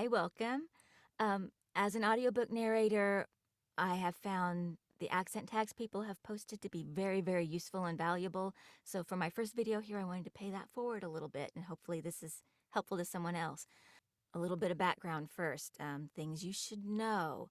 Hi, welcome. As an audiobook narrator, I have found the accent tags people have posted to be very, very useful and valuable. So for my first video here, I wanted to pay that forward a little bit, and hopefully this is helpful to someone else. A little bit of background first. Things you should know.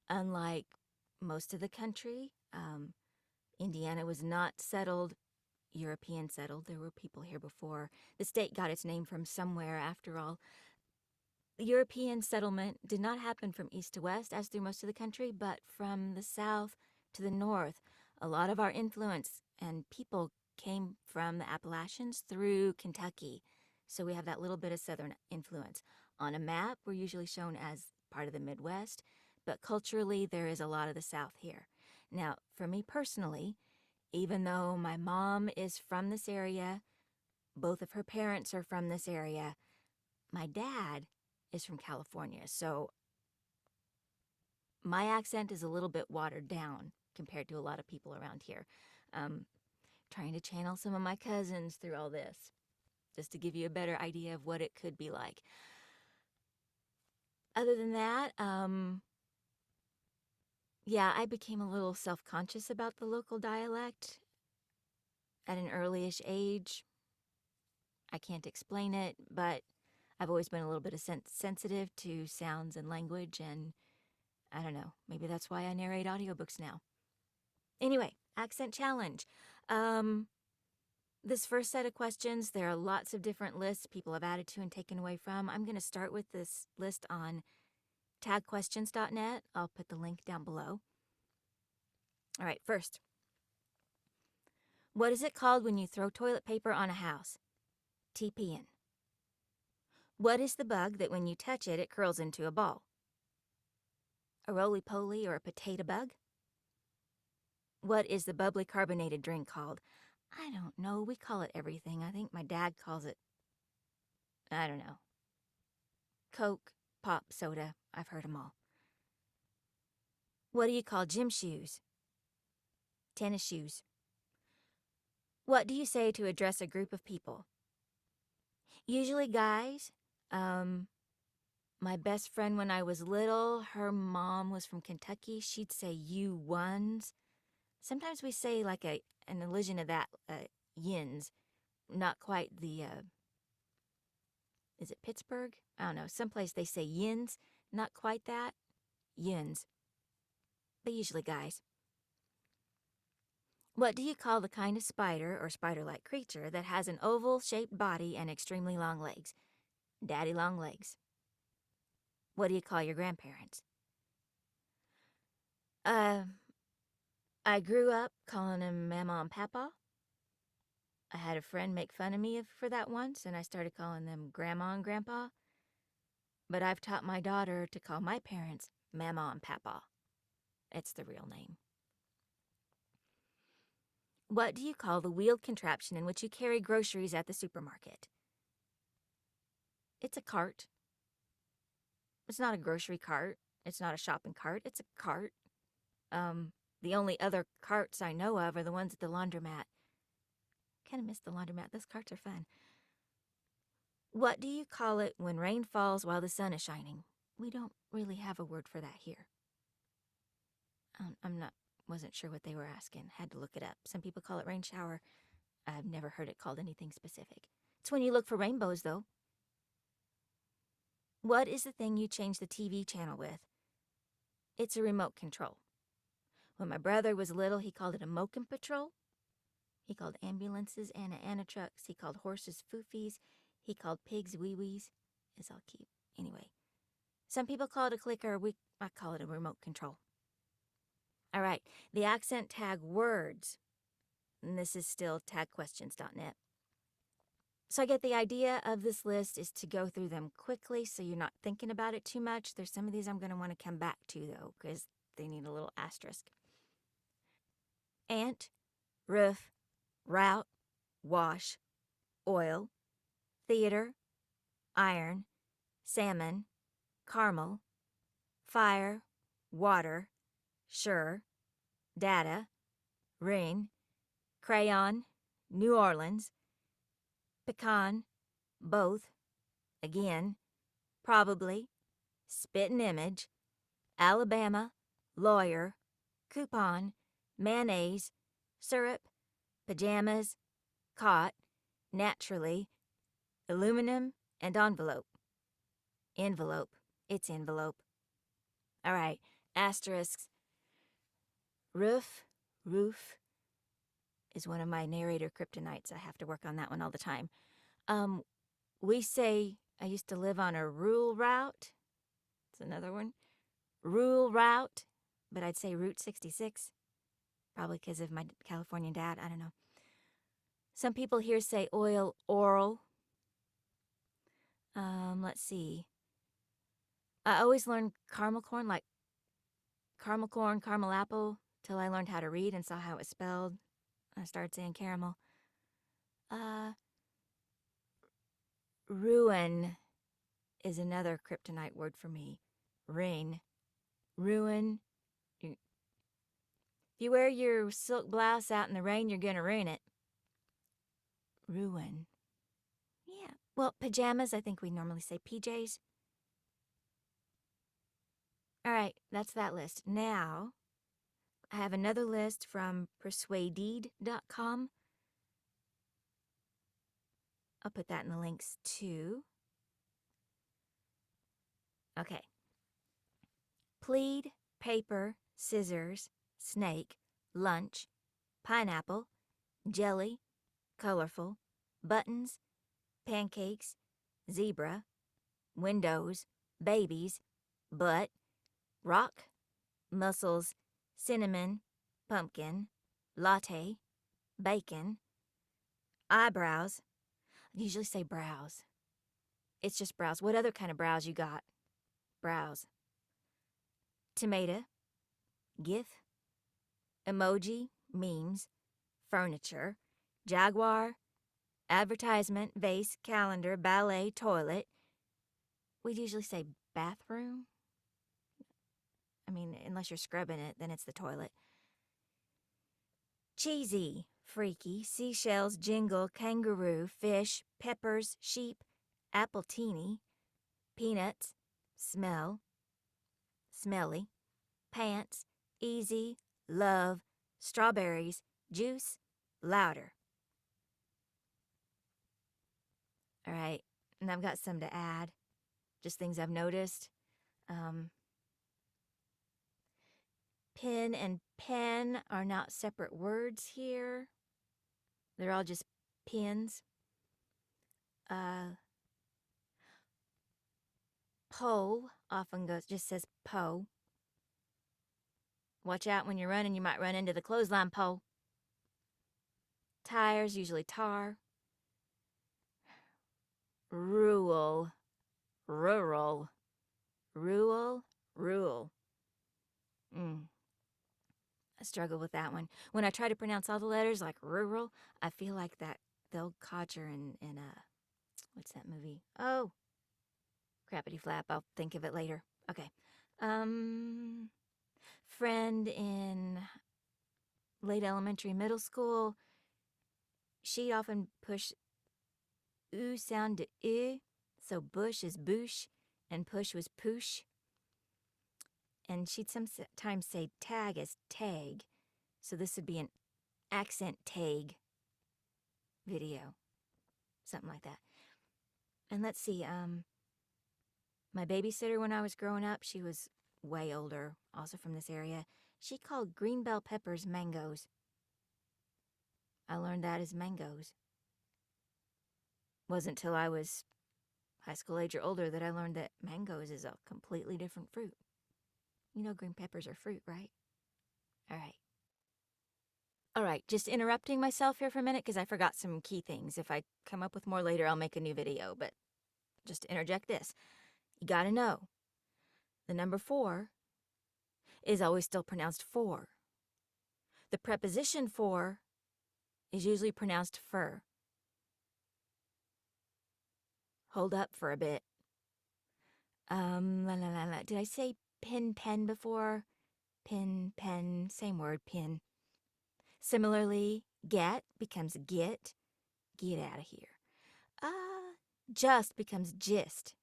Unlike most of the country, Indiana was not settled, European settled. There were people here before. The state got its name from somewhere, after all. The European settlement did not happen from east to west, as through most of the country, but from the south to the north. A lot of our influence and people came from the Appalachians through Kentucky. So we have that little bit of southern influence. On a map, we're usually shown as part of the Midwest, but culturally, there is a lot of the South here. Now, for me personally, even though my mom is from this area, both of her parents are from this area, my dad is from California, so my accent is a little bit watered down compared to a lot of people around here. Trying to channel some of my cousins through all this, just to give you a better idea of what it could be like. Other than that, yeah, I became a little self-conscious about the local dialect at an early-ish age. I can't explain it, but I've always been a little bit sensitive to sounds and language, and I don't know, maybe that's why I narrate audiobooks now. Anyway, accent challenge. This first set of questions, there are lots of different lists people have added to and taken away from. I'm going to start with this list on tagquestions.net. I'll put the link down below. All right, first. What is it called when you throw toilet paper on a house? TPing. What is the bug that when you touch it, it curls into a ball? A roly-poly or a potato bug? What is the bubbly carbonated drink called? I don't know. We call it everything. I think my dad calls it, I don't know. Coke, pop, soda. I've heard them all. What do you call gym shoes? Tennis shoes. What do you say to address a group of people? Usually guys. My best friend when I was little, her mom was from Kentucky. She'd say you ones. Sometimes we say like an elision of that, yins. Not quite the, is it Pittsburgh? I don't know. Someplace they say yins. Not quite that. Yins. But usually guys. What do you call the kind of spider or spider-like creature that has an oval-shaped body and extremely long legs? Daddy long legs. What do you call your grandparents? I grew up calling them Mama and Papa. I had a friend make fun of me for that once, and I started calling them Grandma and Grandpa. But I've taught my daughter to call my parents Mama and Papa. It's the real name. What do you call the wheeled contraption in which you carry groceries at the supermarket? It's a cart. It's not a grocery cart. It's not a shopping cart. It's a cart. The only other carts I know of are the ones at the laundromat. Kind of miss the laundromat. Those carts are fun. What do you call it when rain falls while the sun is shining? We don't really have a word for that here. Wasn't sure what they were asking. Had to look it up. Some people call it rain shower. I've never heard it called anything specific. It's when you look for rainbows, though. What is the thing you change the TV channel with? It's a remote control. When my brother was little, he called it a mokin' patrol. He called ambulances Anna trucks. He called horses foofies. He called pigs wee-wees. It's all cute. Anyway, some people call it a clicker. I call it a remote control. All right, the accent tag words. And this is still tagquestions.net. So I get the idea of this list is to go through them quickly so you're not thinking about it too much. There's some of these I'm going to want to come back to, though, because they need a little asterisk. Ant, roof, route, wash, oil, theater, iron, salmon, caramel, fire, water, sure, data, ring, crayon, New Orleans, pecan, both, again, probably, spitting image, Alabama, lawyer, coupon, mayonnaise, syrup, pajamas, cot, naturally, aluminum, and envelope. Envelope. It's envelope. All right, asterisks. Roof is one of my narrator kryptonites. I have to work on that one all the time. We say I used to live on a rural route. It's another one. Rural route, but I'd say Route 66. Probably because of my Californian dad. I don't know. Some people here say oil oral. Let's see. I always learned caramel corn, like caramel corn, caramel apple, till I learned how to read and saw how it was spelled. I started saying caramel. Ruin is another kryptonite word for me. Ring. Ruin. If you wear your silk blouse out in the rain, you're going to ruin it. Ruin. Yeah. Well, pajamas, I think we normally say PJs. All right, that's that list. Now, I have another list from Persuadeed.com. I'll put that in the links too. Okay. Plead, paper, scissors, snake, lunch, pineapple, jelly, colorful, buttons, pancakes, zebra, windows, babies, butt, rock, mussels, cinnamon, pumpkin, latte, bacon, eyebrows. I usually say brows. It's just brows. What other kind of brows you got? Brows. Tomato, gif, emoji, memes, furniture, jaguar, advertisement, vase, calendar, ballet, toilet. We'd usually say bathroom. I mean, unless you're scrubbing it, then it's the toilet. Cheesy, freaky, seashells, jingle, kangaroo, fish, peppers, sheep, apple teeny, peanuts, smell, smelly, pants, easy, love, strawberries, juice, louder. All right, and I've got some to add, just things I've noticed. Pin and pen are not separate words here. They're all just pins. Pole often just says po. Watch out when you're running, you might run into the clothesline pole. Tires, usually tar. Rural. Rural. Rural. Rural. I struggle with that one. When I try to pronounce all the letters like rural, I feel like that the old codger in what's that movie? Oh, Crappity Flap. I'll think of it later. Okay. Friend in late elementary, middle school, she'd often push oo sound to I, so bush is boosh, and push was poosh. And she'd sometimes say tag as tag, so this would be an accent tag video, something like that. And let's see, my babysitter when I was growing up, she was way older, also from this area. She called green bell peppers mangoes. I learned that as mangoes. Wasn't till I was high school age or older that I learned that mangoes is a completely different fruit. You know green peppers are fruit, right? All right, just interrupting myself here for a minute because I forgot some key things. If I come up with more later, I'll make a new video, but just to interject this. You gotta know, the number 4 is always still pronounced for. The preposition for is usually pronounced fur. Hold up for a bit. Did I say pin, pen before? Pin, pen, same word, pin. Similarly, get becomes get out of here. Just becomes gist.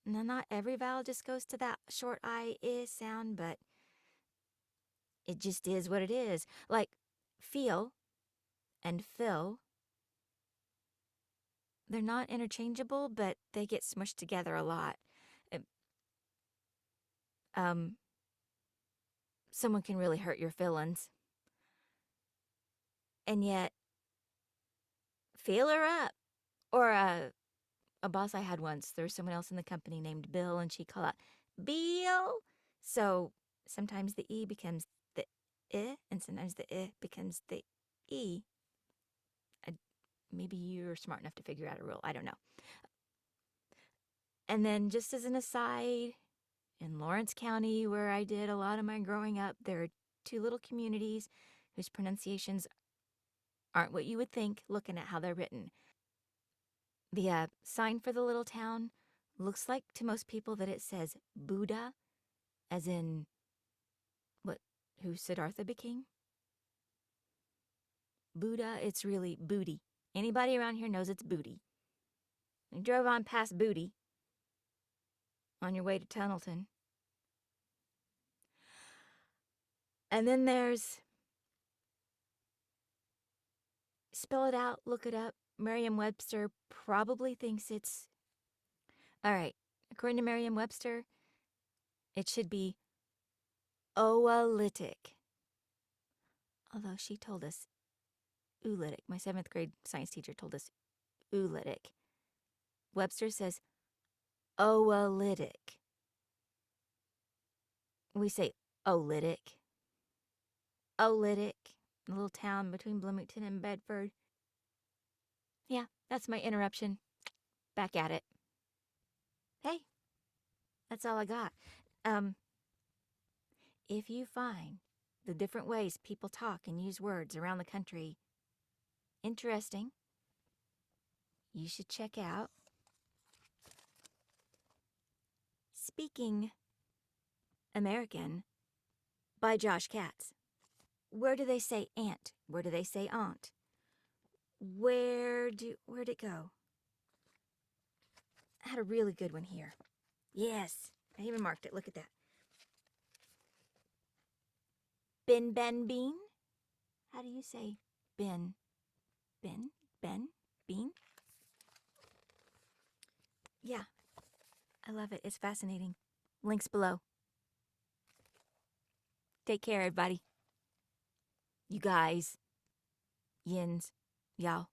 Now, not every vowel just goes to that short I sound, but it just is what it is. Like feel and fill, they're not interchangeable, but they get smushed together a lot. Um, someone can really hurt your feelings. And yet, feel her up. Or a boss I had once, there was someone else in the company named Bill, and she'd call out, Bill! So sometimes the E becomes the I, and sometimes the I becomes the E. Maybe you're smart enough to figure out a rule. I don't know. And then just as an aside, in Lawrence County, where I did a lot of my growing up, there are two little communities whose pronunciations aren't what you would think looking at how they're written. The sign for the little town looks like to most people that it says Buddha, as in who Siddhartha became. Buddha, it's really booty. Anybody around here knows it's booty. You drove on past Booty on your way to Tunnelton. And then there's, spell it out, look it up. Merriam-Webster probably thinks it's, all right, according to Merriam-Webster, it should be oolitic. Although she told us oolitic. My 7th grade science teacher told us oolitic. Webster says oolitic. We say oolitic. Oolitic. A little town between Bloomington and Bedford. Yeah, that's my interruption. Back at it. Hey, that's all I got. If you find the different ways people talk and use words around the country interesting, you should check out Speaking American by Josh Katz. Where do they say aunt? Where do they say aunt? Where'd it go? I had a really good one here. Yes, I even marked it. Look at that. Bin, ben, bean? How do you say bin? Ben, bean? Yeah, I love it. It's fascinating. Links below. Take care, everybody. You guys. Yins. Y'all.